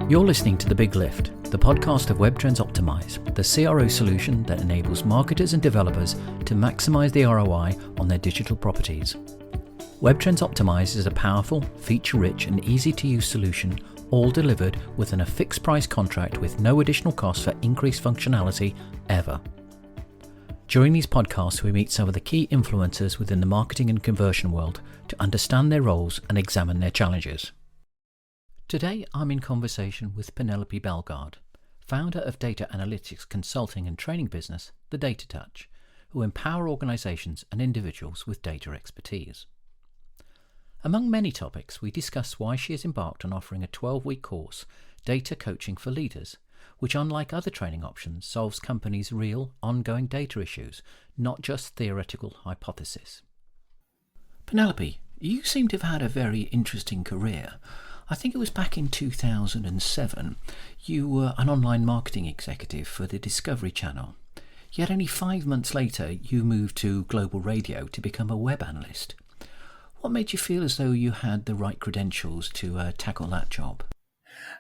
You're listening to The Big Lift, the podcast of Web Trends Optimize, the CRO solution that enables marketers and developers to maximize the ROI on their digital properties. Web Trends Optimize is a powerful, feature-rich and easy-to-use solution, all delivered within a fixed-price contract with no additional cost for increased functionality ever. During these podcasts, we meet some of the key influencers within the marketing and conversion world to understand their roles and examine their challenges. Today, I'm in conversation with Penelope Bellegrade, founder of data analytics consulting and training business, The Data Touch, who empower organisations and individuals with data expertise. Among many topics, we discuss why she has embarked on offering a 12-week course, Data Coaching for Leaders, which, unlike other training options, solves companies' real, ongoing data issues, not just theoretical hypothesis. Penelope, you seem to have had a very interesting career. I think it was back in 2007, you were an online marketing executive for the Discovery Channel. Yet only 5 months later, you moved to Global Radio to become a web analyst. What made you feel as though you had the right credentials to tackle that job?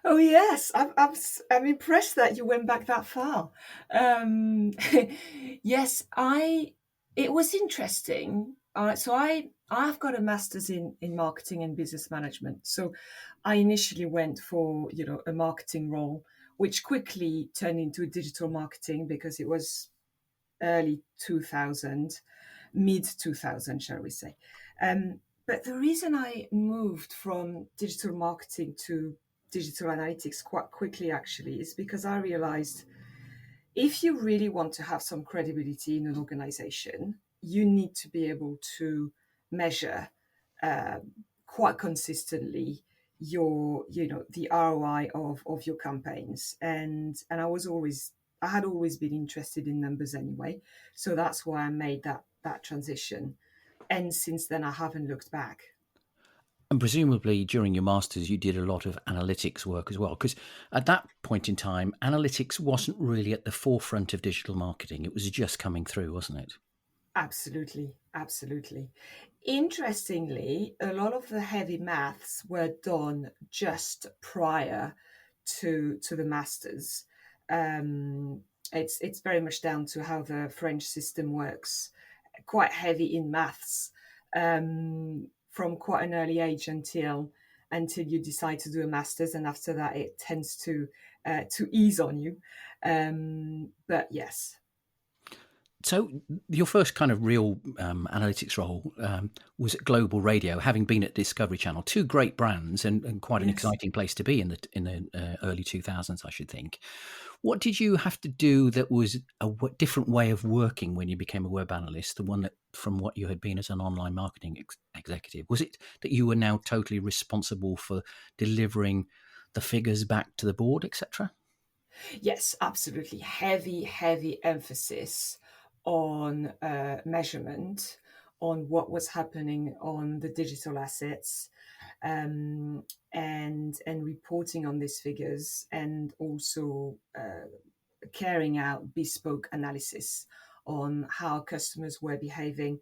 Oh yes, I'm impressed that you went back that far. Yes, it was interesting. I've got a master's in marketing and business management. So I initially went for a marketing role, which quickly turned into digital marketing because it was early 2000, mid 2000, shall we say. But the reason I moved from digital marketing to digital analytics quite quickly actually is because I realized if you really want to have some credibility in an organization, you need to be able to measure quite consistently the ROI of your campaigns. And I had always been interested in numbers anyway. So that's why I made that transition. And since then I haven't looked back. And presumably during your master's, you did a lot of analytics work as well, because at that point in time, analytics wasn't really at the forefront of digital marketing. It was just coming through, wasn't it? Absolutely. Interestingly, a lot of the heavy maths were done just prior to the masters. It's very much down to how the French system works. Quite heavy in maths from quite an early age until you decide to do a master's, and after that it tends to ease on you. But yes. So your first kind of real analytics role was at Global Radio, having been at Discovery Channel, two great brands and quite an exciting place to be in the early 2000s, I should think. What did you have to do that was a different way of working when you became a web analyst, the one that from what you had been as an online marketing executive? Was it that you were now totally responsible for delivering the figures back to the board, etc.? Yes, absolutely. Heavy emphasis on measurement, on what was happening on the digital assets, and reporting on these figures, and also carrying out bespoke analysis on how customers were behaving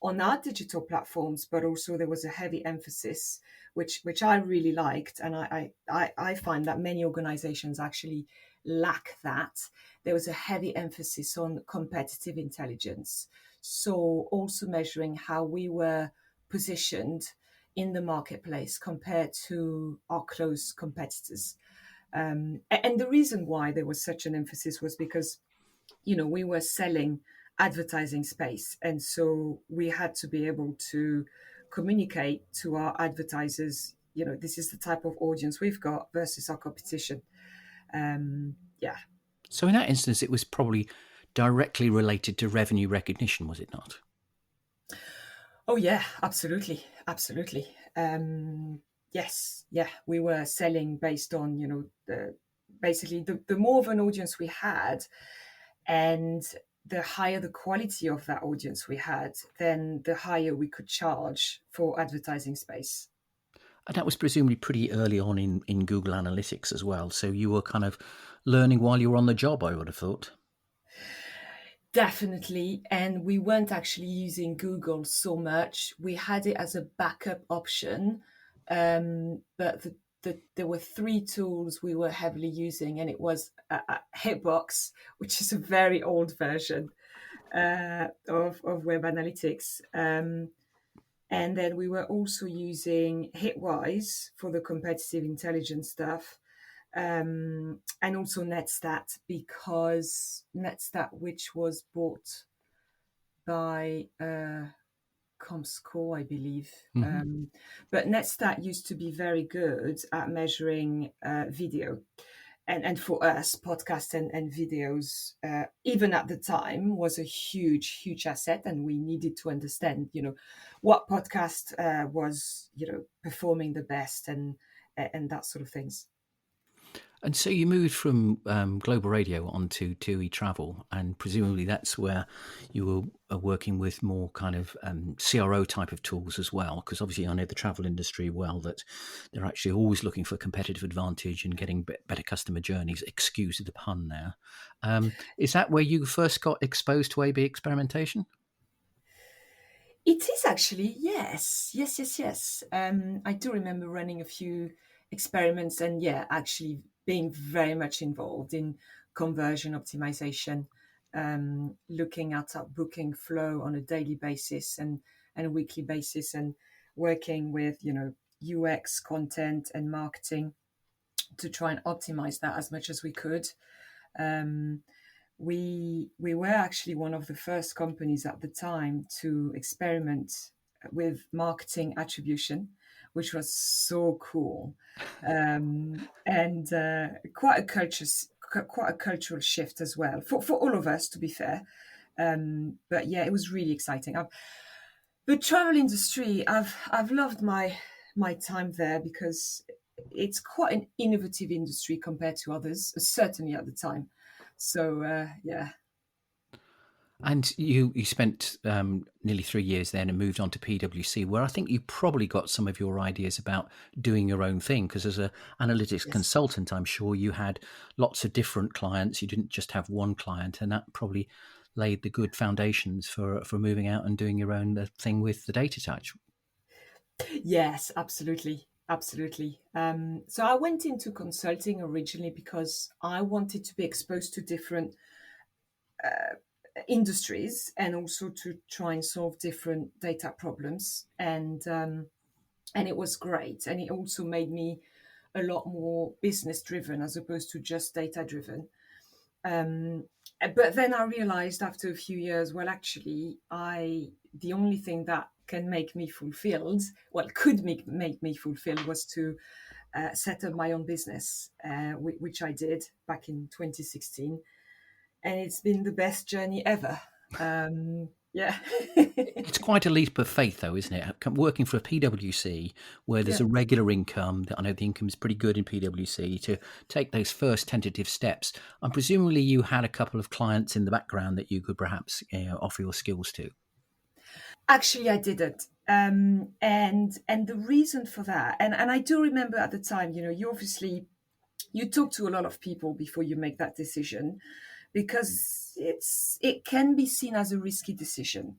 on our digital platforms. But also there was a heavy emphasis, which I really liked, and I find that many organizations actually lack that. There was a heavy emphasis on competitive intelligence. So also measuring how we were positioned in the marketplace compared to our close competitors. And the reason why there was such an emphasis was because, we were selling advertising space. And so we had to be able to communicate to our advertisers, this is the type of audience we've got versus our competition. Yeah. So in that instance, it was probably directly related to revenue recognition, was it not? Oh yeah, absolutely. Yes, yeah, we were selling based on the more of an audience we had, and the higher the quality of that audience we had, then the higher we could charge for advertising space. And that was presumably pretty early on in Google Analytics as well. So you were kind of learning while you were on the job, I would have thought. Definitely. And we weren't actually using Google so much. We had it as a backup option. But there were three tools we were heavily using, and it was Hitbox, which is a very old version of web analytics. And then we were also using Hitwise for the competitive intelligence stuff, and also Netstat, because Netstat, which was bought by Comscore, I believe. But Netstat used to be very good at measuring video. And for us, podcast and videos, even at the time, was a huge asset, and we needed to understand, what podcast was, performing the best, and that sort of things. And so you moved from Global Radio onto TUI Travel, and presumably that's where you were working with more kind of CRO type of tools as well, because obviously I know the travel industry well, that they're actually always looking for competitive advantage and getting better customer journeys, excuse the pun there. Is that where you first got exposed to A/B experimentation? It is actually, yes. I do remember running a few experiments, and actually being very much involved in conversion optimization, looking at our booking flow on a daily basis and a weekly basis, and working with, UX, content, and marketing to try and optimize that as much as we could. We were actually one of the first companies at the time to experiment with marketing attribution, which was so cool, and quite a cultural shift as well for all of us, to be fair. But yeah, it was really exciting. The travel industry, I've loved my time there, because it's quite an innovative industry compared to others, certainly at the time. So yeah. And you spent nearly 3 years then and moved on to PwC, where I think you probably got some of your ideas about doing your own thing, because as an analytics consultant, I'm sure you had lots of different clients. You didn't just have one client, and that probably laid the good foundations for moving out and doing your own thing with the data touch. Yes, absolutely. So I went into consulting originally because I wanted to be exposed to different industries, and also to try and solve different data problems, and it was great, and it also made me a lot more business driven as opposed to just data driven. But then I realized after a few years, well, actually, the only thing that can make me fulfilled, could make me fulfilled, was to set up my own business, which I did back in 2016. And it's been the best journey ever. Yeah. It's quite a leap of faith, though, isn't it? Working for a PwC, where there's a regular income. I know the income is pretty good in PwC. To take those first tentative steps, and presumably you had a couple of clients in the background that you could perhaps offer your skills to. Actually, I didn't. And the reason for that, and I do remember at the time, you talk to a lot of people before you make that decision, because it can be seen as a risky decision.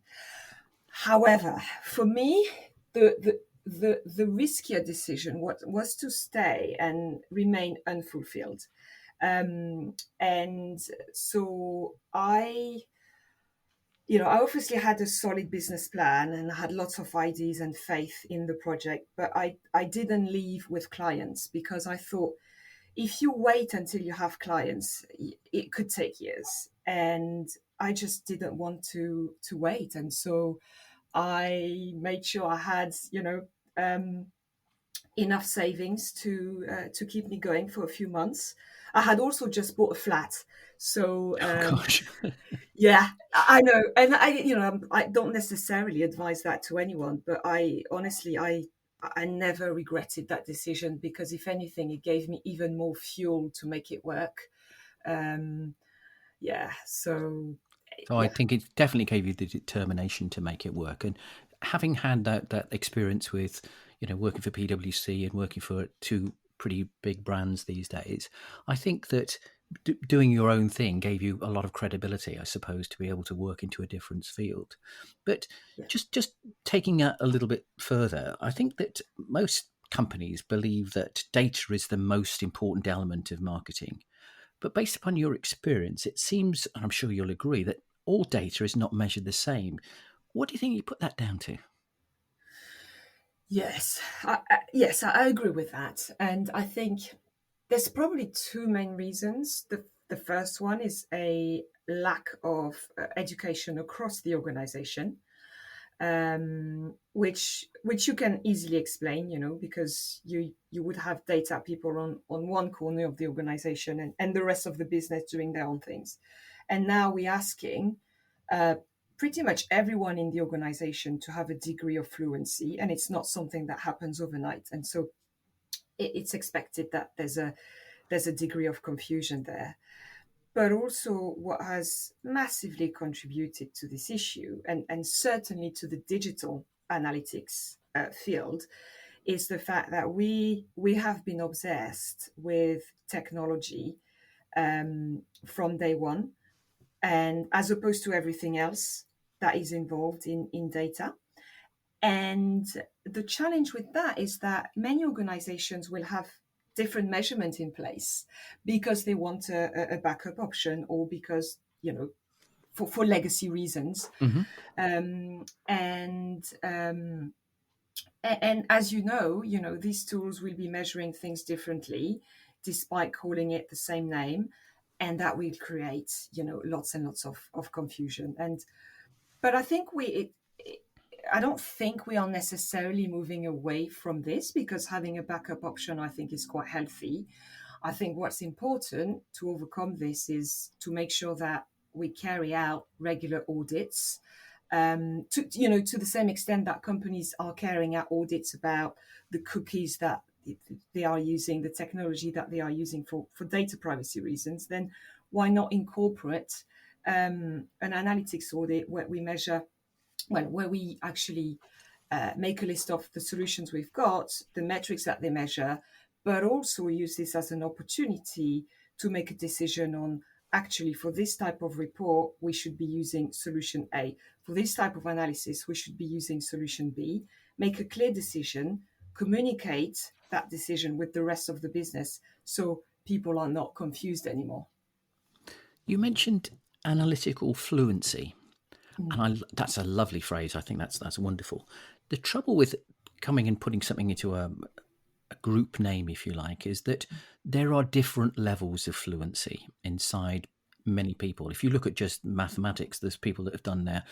However, for me, the riskier decision was to stay and remain unfulfilled. And so I obviously had a solid business plan, and I had lots of ideas and faith in the project, but I didn't leave with clients, because I thought, if you wait until you have clients, it could take years, and I just didn't want to wait. And so I made sure I had, enough savings to keep me going for a few months. I had also just bought a flat, so Gosh. yeah, I know, and I don't necessarily advise that to anyone, but I honestly, I never regretted that decision, because if anything, it gave me even more fuel to make it work. Yeah, so I think it definitely gave you the determination to make it work. And having had that experience with, working for PwC and working for two pretty big brands these days, I think that doing your own thing gave you a lot of credibility, I suppose, to be able to work into a different field. But just taking that a little bit further, I think that most companies believe that data is the most important element of marketing. But based upon your experience, it seems, and I'm sure you'll agree, that all data is not measured the same. What do you think you put that down to? Yes, I agree with that, and I think there's probably two main reasons. The first one is a lack of education across the organization, which you can easily explain, because you would have data people on one corner of the organization, and the rest of the business doing their own things. And now we're asking uh, pretty much everyone in the organization to have a degree of fluency, and it's not something that happens overnight. And so it's expected that there's a degree of confusion there. But also, what has massively contributed to this issue, and certainly to the digital analytics field, is the fact that we have been obsessed with technology from day one, and as opposed to everything else that is involved in data. And the challenge with that is that many organizations will have different measurement in place because they want a backup option, or because, for legacy reasons. Mm-hmm. Um, and and as these tools will be measuring things differently, despite calling it the same name, and that will create, lots and lots of confusion. But I don't think we are necessarily moving away from this, because having a backup option, I think, is quite healthy. I think what's important to overcome this is to make sure that we carry out regular audits, to the same extent that companies are carrying out audits about the cookies that they are using, the technology that they are using for data privacy reasons. Then why not incorporate an analytics audit where we measure, where we actually make a list of the solutions we've got, the metrics that they measure, but also use this as an opportunity to make a decision on, actually, for this type of report, we should be using solution A. For this type of analysis, we should be using solution B. Make a clear decision, communicate that decision with the rest of the business, so people are not confused anymore. You mentioned analytical fluency. And that's a lovely phrase. I think that's wonderful. The trouble with coming and putting something into a group name, if you like, is that there are different levels of fluency inside many people. If you look at just mathematics, there's people that have done their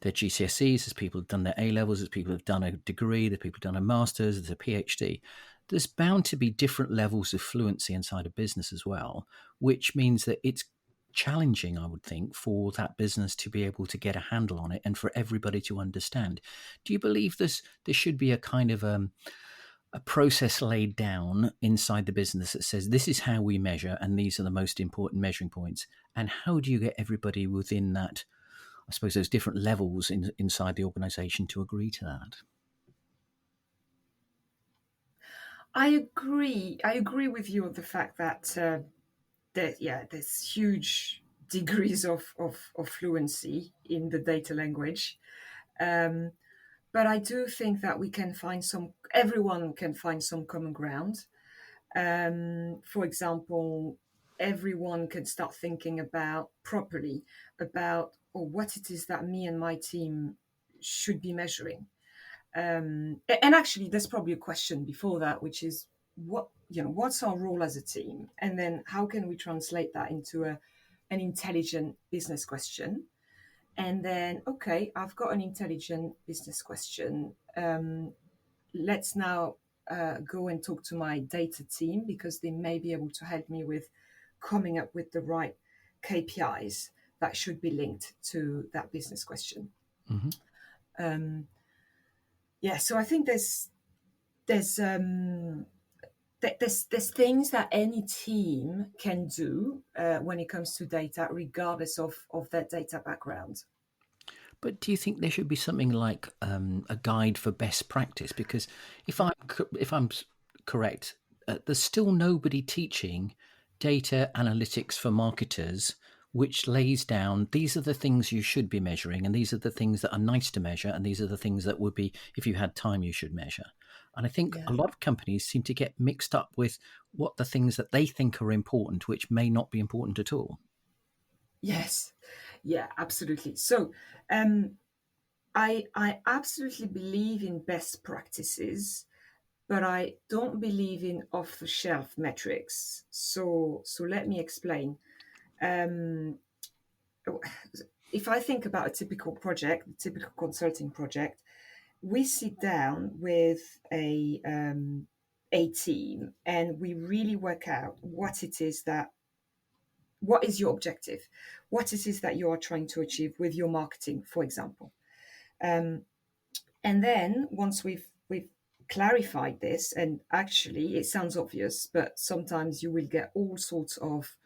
GCSEs, there's people who've done their A levels, there's people who've done a degree, there's people who've done a master's, there's a PhD. There's bound to be different levels of fluency inside a business as well, which means that it's challenging, I would think, for that business to be able to get a handle on it and for everybody to understand. Do you believe there should be a kind of a process laid down inside the business that says this is how we measure and these are the most important measuring points? And how do you get everybody within that, I suppose, those different levels inside the organization to agree to that? I agree with you on the fact that there's huge degrees of fluency in the data language. But I do think that everyone can find some common ground. For example, everyone can start thinking properly about what it is that me and my team should be measuring. And actually, there's probably a question before that, which is, what's our role as a team, and then how can we translate that into an intelligent business question? And then, okay, I've got an intelligent business question. Let's now go and talk to my data team, because they may be able to help me with coming up with the right KPIs that should be linked to that business question. Mm-hmm. So I think there's things that any team can do when it comes to data, regardless of their data background. But do you think there should be something like a guide for best practice? Because if I'm correct, there's still nobody teaching data analytics for marketers, which lays down these are the things you should be measuring, and these are the things that are nice to measure, and these are the things that would be, if you had time, you should measure. And I think a Yeah. lot of companies seem to get mixed up with what the things that they think are important, which may not be important at all. Yes. Yeah, absolutely. So I absolutely believe in best practices, but I don't believe in off-the-shelf metrics. So let me explain. Um, if I think about a typical project, a typical consulting project, we sit down with a team and we really work out what is your objective, what it is that you are trying to achieve with your marketing, for example. Um, and then once we've clarified this, and actually it sounds obvious, but sometimes you will get all sorts of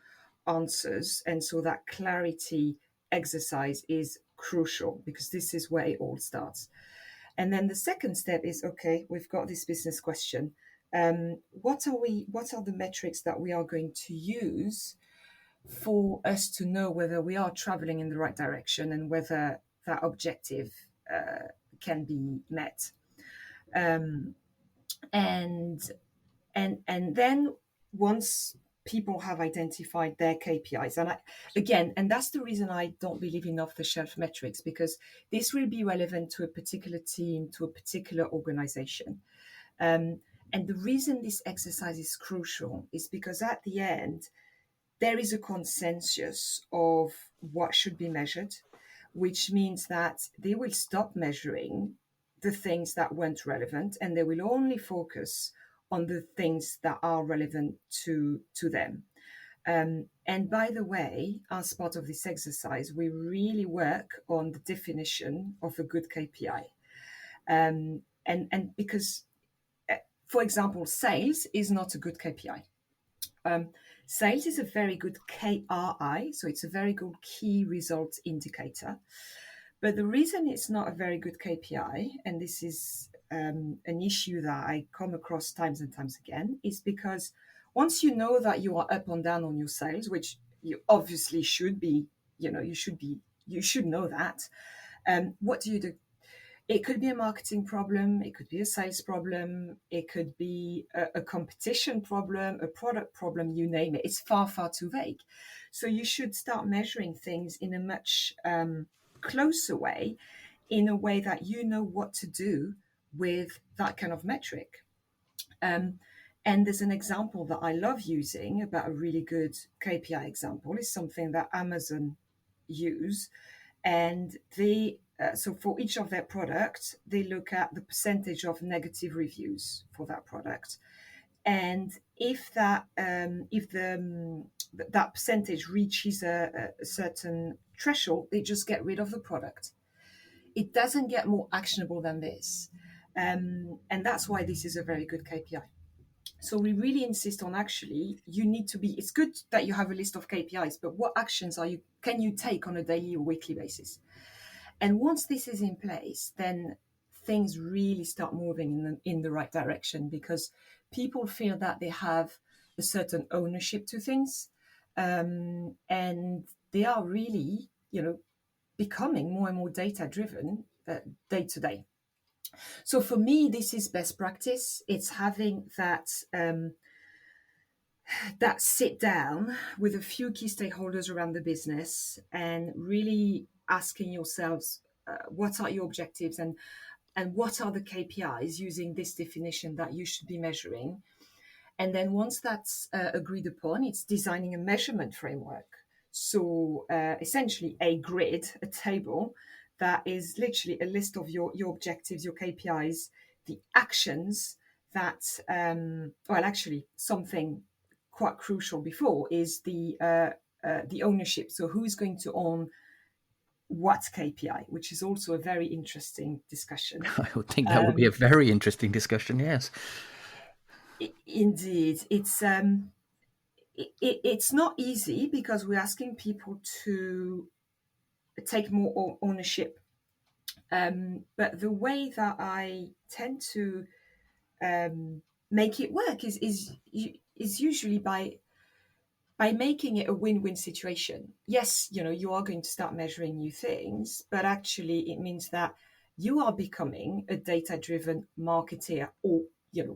answers, and so that clarity exercise is crucial because this is where it all starts. And then the second step is, okay, we've got this business question. What are the metrics that we are going to use for us to know whether we are traveling in the right direction and whether that objective can be met? Um, and and then once people have identified their KPIs, and that's the reason I don't believe in off-the-shelf metrics, because this will be relevant to a particular team, to a particular organization. Um, and the reason this exercise is crucial is because at the end, there is a consensus of what should be measured, which means that they will stop measuring the things that weren't relevant and they will only focus on the things that are relevant to them. And by the way, as part of this exercise, we really work on the definition of a good KPI. And because, for example, sales is not a good KPI. Um, Sales is a very good KRI, so it's a very good key result indicator. But the reason it's not a very good KPI, and this is an issue that I come across times and times again, is because once you know that you are up and down on your sales, which you obviously should be, you should know that. What do you do? It could be a marketing problem, it could be a sales problem, it could be a competition problem, a product problem, you name it. It's far, far too vague. So you should start measuring things in a much closer way, in a way that you know what to do with that kind of metric. Um, and there's an example that I love using about a really good KPI example, is something that Amazon use. And so for each of their products, they look at the percentage of negative reviews for that product. And if that percentage reaches a certain threshold, they just get rid of the product. It doesn't get more actionable than this. And that's why this is a very good KPI. So we really insist on, actually, it's good that you have a list of KPIs, but what actions can you take on a daily or weekly basis? And once this is in place, then things really start moving in the right direction, because people feel that they have a certain ownership to things, and they are really, becoming more and more data driven day to day. So for me, this is best practice. It's having that sit down with a few key stakeholders around the business and really asking yourselves, what are your objectives and what are the KPIs using this definition that you should be measuring. And then once that's agreed upon, it's designing a measurement framework. So essentially a grid, a table that is literally a list of your objectives, your KPIs, the actions that, actually something quite crucial before is the ownership. So who's going to own what KPI, which is also a very interesting discussion. I would think that would be a very interesting discussion, yes. Indeed, it's not easy because we're asking people to take more ownership. But the way that I tend to make it work is usually by making it a win-win situation. Yes, you are going to start measuring new things, but actually it means that you are becoming a data-driven marketer, or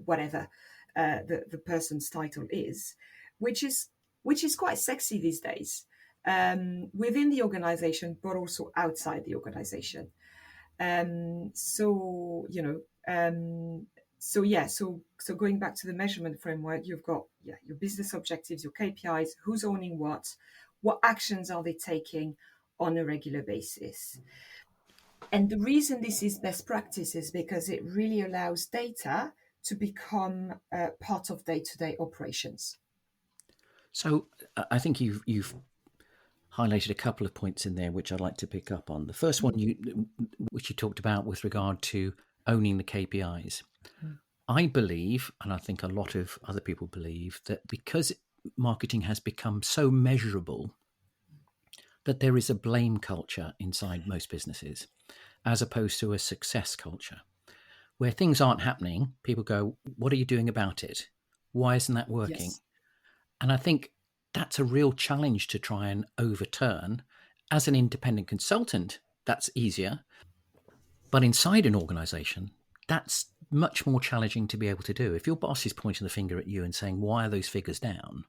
whatever the person's title is, which is quite sexy these days, within the organization, but also outside the organization. So going back to the measurement framework, you've got your business objectives, your KPIs, who's owning what actions are they taking on a regular basis. And the reason this is best practice is because it really allows data to become part of day-to-day operations. So I think you've highlighted a couple of points in there which I'd like to pick up on. The first one which you talked about with regard to owning the KPIs. I believe, and I think a lot of other people believe, that because marketing has become so measurable, that there is a blame culture inside most businesses, as opposed to a success culture. Where things aren't happening, people go, what are you doing about it? Why isn't that working? Yes. And I think that's a real challenge to try and overturn. As an independent consultant, that's easier. But inside an organization, that's much more challenging to be able to do. If your boss is pointing the finger at you and saying, why are those figures down?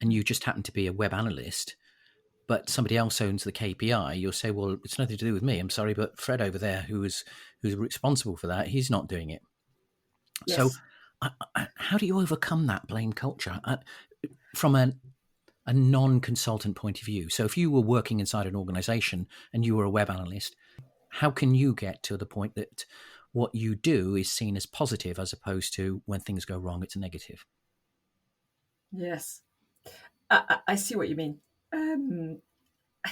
And you just happen to be a web analyst, but somebody else owns the KPI, you'll say, well, it's nothing to do with me. I'm sorry, but Fred over there, who's responsible for that, he's not doing it. Yes. So how do you overcome that blame culture from a non-consultant point of view? So if you were working inside an organization and you were a web analyst, how can you get to the point that what you do is seen as positive, as opposed to when things go wrong, it's a negative? Yes, I see what you mean.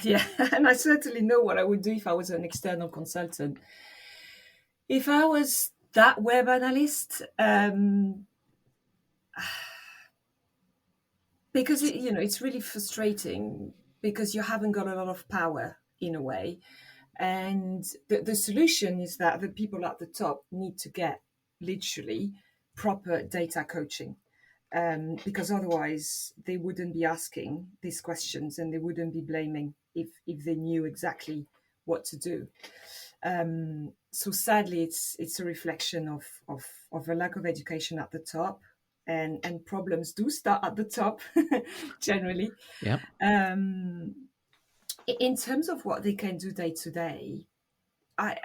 Yeah, and I certainly know what I would do if I was an external consultant. If I was that web analyst, because it's really frustrating because you haven't got a lot of power in a way. And the solution is that the people at the top need to get literally proper data coaching, because otherwise they wouldn't be asking these questions and they wouldn't be blaming if they knew exactly what to do. So sadly, it's a reflection of a lack of education at the top, and problems do start at the top generally. Yeah. In terms of what they can do day to day, I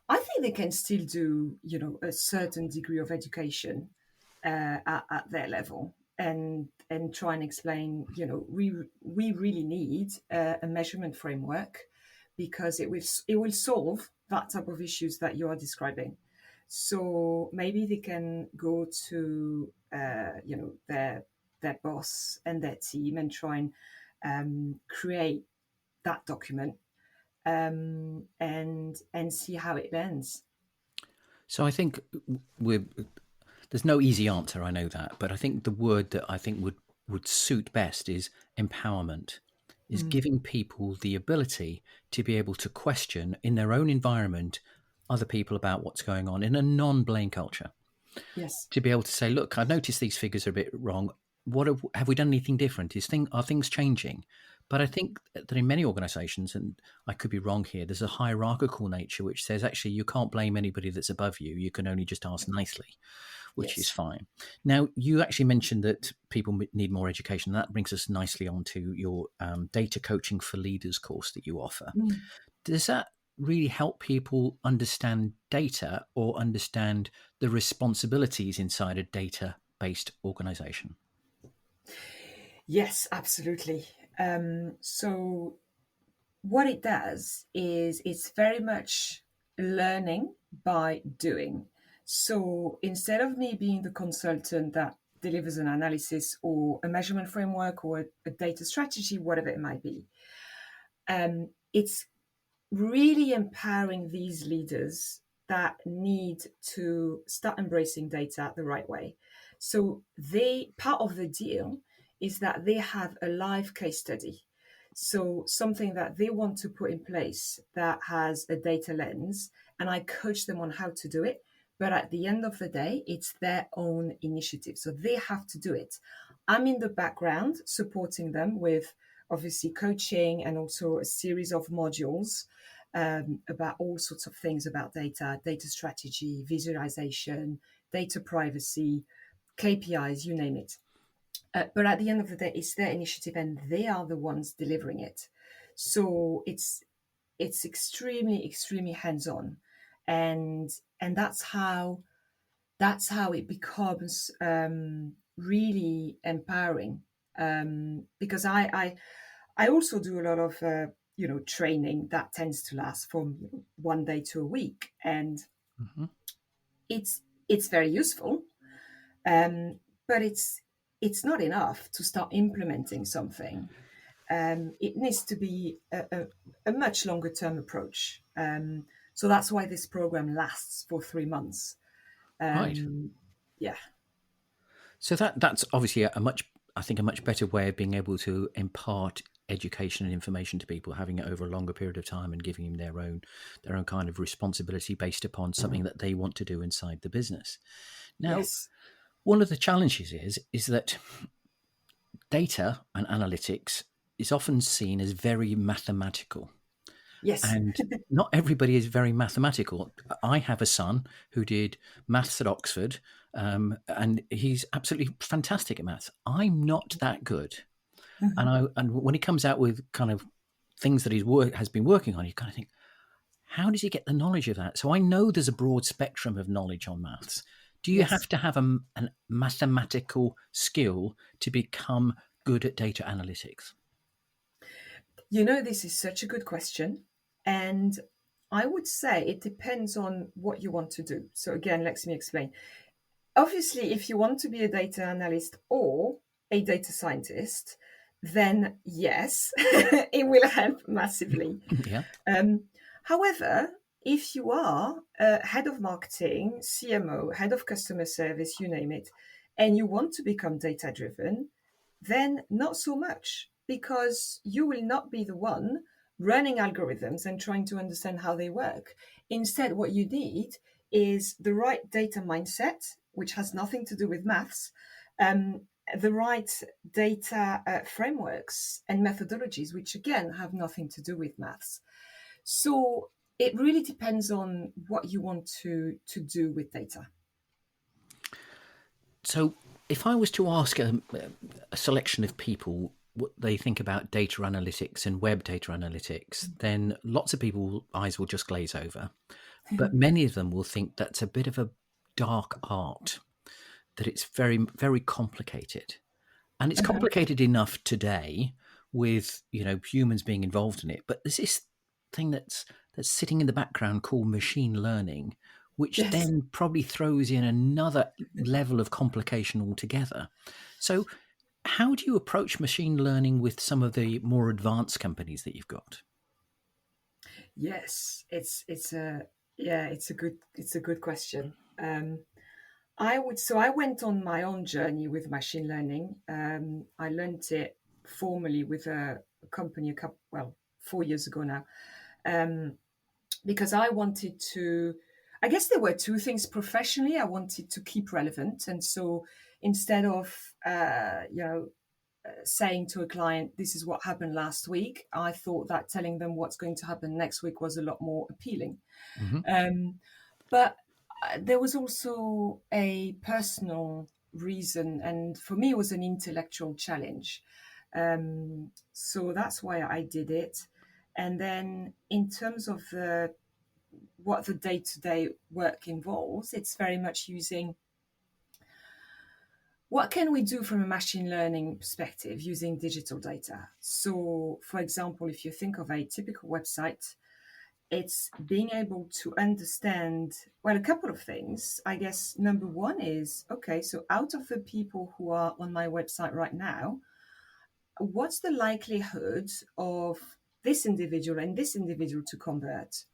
think they can still do a certain degree of education at their level, and try and explain we really need a measurement framework because it will solve that type of issues that you are describing. So maybe they can go to their boss and their team and try and create that document, and see how it lands. So I think there's no easy answer, I know that, but I think the word that I think would suit best is empowerment, is giving people the ability to be able to question in their own environment other people about what's going on in a non-blame culture. Yes. To be able to say, look, I've noticed these figures are a bit wrong. What have we done anything different? Are things changing? But I think that in many organizations, and I could be wrong here, there's a hierarchical nature which says actually you can't blame anybody that's above you. You can only just ask nicely, which is fine. Now, you actually mentioned that people need more education. That brings us nicely onto your data coaching for leaders course that you offer. Does that really help people understand data or understand the responsibilities inside a data-based organization? Yes, absolutely. So what it does is it's very much learning by doing. So instead of me being the consultant that delivers an analysis or a measurement framework or a data strategy, whatever it might be, it's really empowering these leaders that need to start embracing data the right way. So part of the deal is that they have a live case study. So something that they want to put in place that has a data lens, and I coach them on how to do it. But at the end of the day, it's their own initiative. So they have to do it. I'm in the background supporting them with obviously coaching and also a series of modules about all sorts of things about data strategy, visualization, data privacy, KPIs, you name it. But at the end of the day, it's their initiative, and they are the ones delivering it. So it's extremely hands-on, and that's how it becomes really empowering. Because I also do a lot of training that tends to last from 1 day to a week, and Hmm. it's very useful, but it's not enough to start implementing something. It needs to be a much longer term approach. So that's why this program lasts for 3 months. Right. Um, yeah. So that's obviously I think, a much better way of being able to impart education and information to people, having it over a longer period of time and giving them their own kind of responsibility based upon something that they want to do inside the business. Now, Yes. one of the challenges is that data and analytics is often seen as very mathematical. Yes. And not everybody is very mathematical. I have a son who did maths at Oxford, and he's absolutely fantastic at maths. I'm not that good, and when he comes out with kind of things that has been working on, you kind of think, how does he get the knowledge of that? So I know there's a broad spectrum of knowledge on maths. Do you Yes. have to have a mathematical skill to become good at data analytics? This is such a good question. And I would say it depends on what you want to do. So, again, let me explain. Obviously, if you want to be a data analyst or a data scientist, then yes, it will help massively. Yeah. Um, However, if you are head of marketing, CMO, head of customer service, you name it, and you want to become data driven, then not so much, because you will not be the one running algorithms and trying to understand how they work. Instead, what you need is the right data mindset, which has nothing to do with maths, um, the right data frameworks and methodologies, which again have nothing to do with maths. So it really depends on what you want to do with data. So, if I was to ask a selection of people what they think about data analytics and web data analytics, then lots of people's eyes will just glaze over. But many of them will think that's a bit of a dark art, that it's very, very complicated. And it's Uh-huh. complicated enough today with, humans being involved in it. But there's this thing that's sitting in the background called machine learning, which Yes. then probably throws in another level of complication altogether. So how do you approach machine learning with some of the more advanced companies that you've got? Yes, it's a good question. I went on my own journey with machine learning. I learned it formally with a company 4 years ago now, um, because I wanted to. I guess there were two things professionally. I wanted to keep relevant, and so instead of saying to a client, "This is what happened last week," I thought that telling them what's going to happen next week was a lot more appealing. Hmm. Um, but there was also a personal reason, and for me, it was an intellectual challenge. So that's why I did it. And then, in terms of what the day-to-day work involves, it's very much using what can we do from a machine learning perspective using digital data. So, for example, if you think of a typical website, it's being able to understand, well, a couple of things. I guess number one is, okay, so out of the people who are on my website right now, what's the likelihood of this individual and this individual to convert?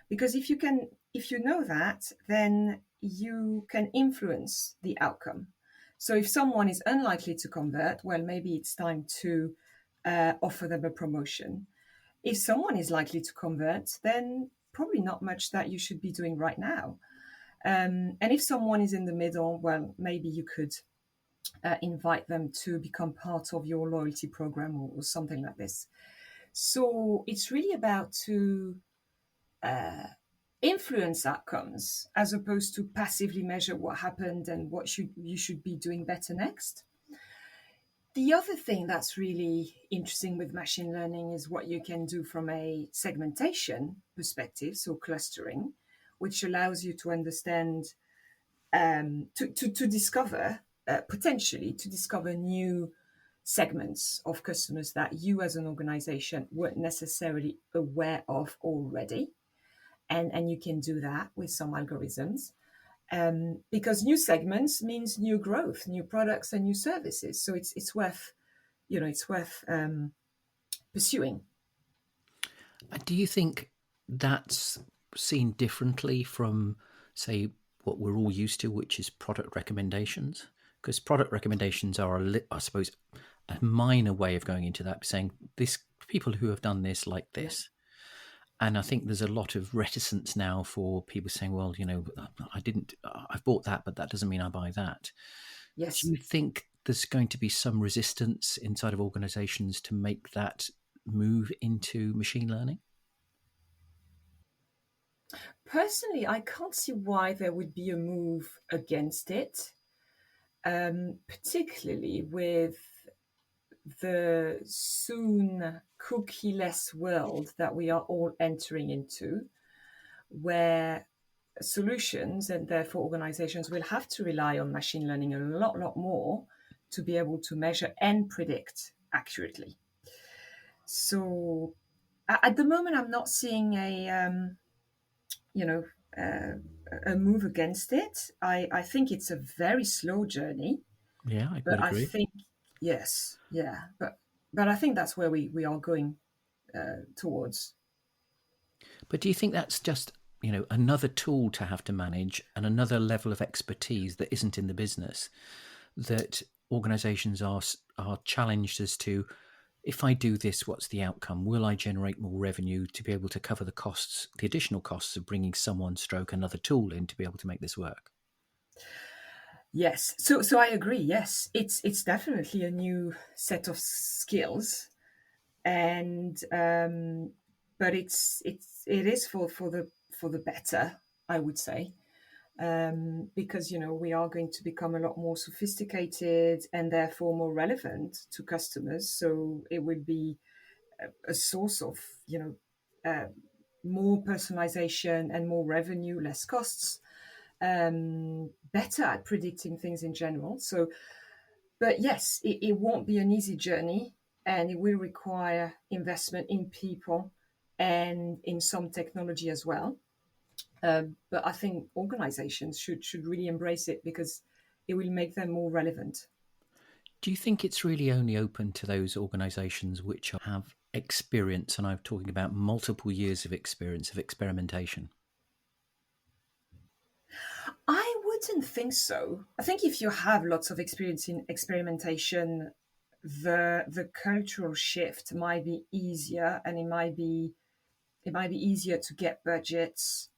Because if you know that, then you can influence the outcome. So if someone is unlikely to convert, well, maybe it's time to offer them a promotion. If someone is likely to convert, then probably not much that you should be doing right now. And if someone is in the middle, well, maybe you could invite them to become part of your loyalty program, or something like this. So it's really about to influence outcomes as opposed to passively measure what happened and what you should be doing better next. The other thing that's really interesting with machine learning is what you can do from a segmentation perspective, so clustering, which allows you to understand, to discover, potentially to discover new segments of customers that you as an organization weren't necessarily aware of already. And you can do that with some algorithms. Because new segments means new growth, new products, and new services. So it's worth, it's worth pursuing. Do you think that's seen differently from, say, what we're all used to, which is product recommendations? Because product recommendations are, I suppose, a minor way of going into that, saying this people who have done this like this. And I think there's a lot of reticence now for people saying, well, I've bought that, but that doesn't mean I buy that. Yes. Do you think there's going to be some resistance inside of organizations to make that move into machine learning? Personally, I can't see why there would be a move against it, particularly with the soon cookie-less world that we are all entering into, where solutions and therefore organizations will have to rely on machine learning a lot more to be able to measure and predict accurately. So at the moment, I'm not seeing you know, a move against it. I think it's a very slow journey, Yeah, I would but I agree. think yes, yeah, but I think that's where we are going towards. But do you think that's just, another tool to have to manage and another level of expertise that isn't in the business, that organizations are challenged as to, if I do this, what's the outcome? Will I generate more revenue to be able to cover the costs, the additional costs of bringing someone stroke another tool in to be able to make this work? Yes, so I agree. Yes, it's definitely a new set of skills, and but it is for the better, I would say, because we are going to become a lot more sophisticated and therefore more relevant to customers. So it will be a source of uh, more personalization and more revenue, less costs, better at predicting things in general. So, but yes, it won't be an easy journey, and it will require investment in people and in some technology as well. But I think organizations should really embrace it because it will make them more relevant. Do you think it's really only open to those organizations which have experience, and I'm talking about multiple years of experience of experimentation? I wouldn't think so. I think if you have lots of experience in experimentation, the cultural shift might be easier, and it might be easier to get budgets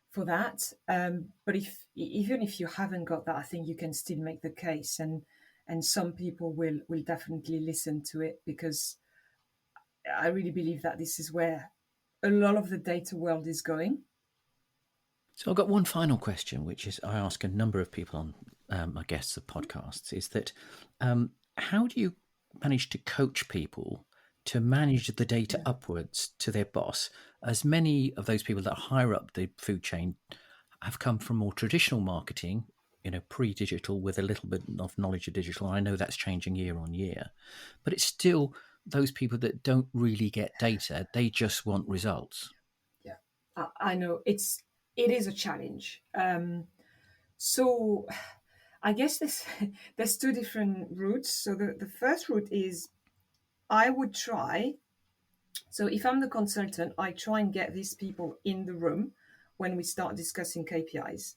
for that. But even if you haven't got that, I think you can still make the case, and some people will definitely listen to it because I really believe that this is where a lot of the data world is going. So I've got one final question, which is I ask a number of people on my guests of podcasts, is that how do you manage to coach people to manage the data Yeah. upwards to their boss? As many of those people that are higher up the food chain have come from more traditional marketing, pre-digital with a little bit of knowledge of digital. I know that's changing year on year, but it's still those people that don't really get data. They just want results. Yeah, I know it is a challenge. So I guess there's two different routes. So the first route is I would try. So if I'm the consultant, I try and get these people in the room when we start discussing KPIs.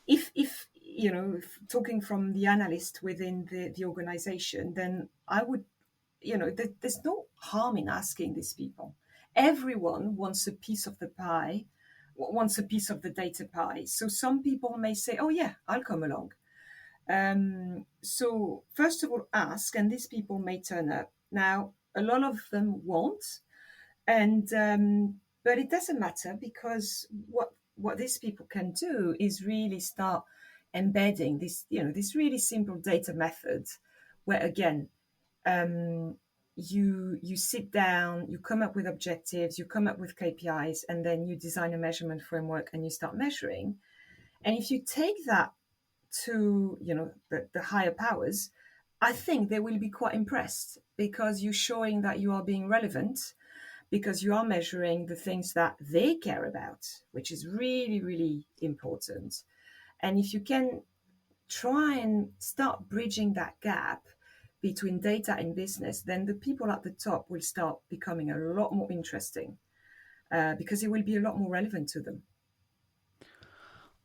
If if talking from the analyst within the organization, then I would, there's no harm in asking these people. Everyone wants a piece of the pie, wants a piece of the data pie. So some people may say, "Oh yeah, I'll come along." So first of all, ask, and these people may turn up. Now, a lot of them won't, and But it doesn't matter, because what these people can do is really start embedding this, this really simple data method, where again, um, you sit down, you come up with objectives, you come up with KPIs, and then you design a measurement framework and you start measuring. And if you take that to the higher powers, I think they will be quite impressed, because you're showing that you are being relevant, because you are measuring the things that they care about, which is really, really important. And if you can try and start bridging that gap between data and business, then the people at the top will start becoming a lot more interesting, because it will be a lot more relevant to them.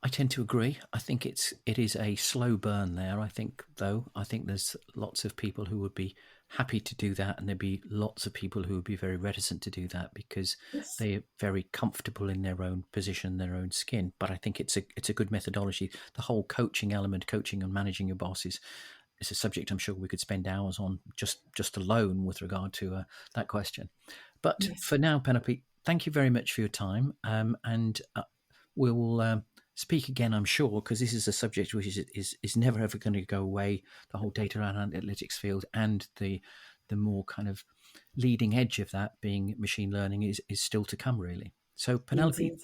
I tend to agree. I think it is a slow burn there. I think there's lots of people who would be happy to do that, and there'd be lots of people who would be very reticent to do that because Yes. they're very comfortable in their own position, their own skin. But I think it's a good methodology. The whole coaching element, coaching and managing your boss is a subject I'm sure we could spend hours on just alone with regard to that question. But Yes. for now, Penelope, thank you very much for your time, and we'll speak again, I'm sure, because this is a subject which is never ever going to go away. The whole data and analytics field, and the more kind of leading edge of that being machine learning is still to come, really. So, Penelope, Indeed.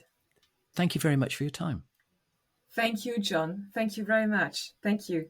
thank you very much for your time. Thank you, John. Thank you very much. Thank you.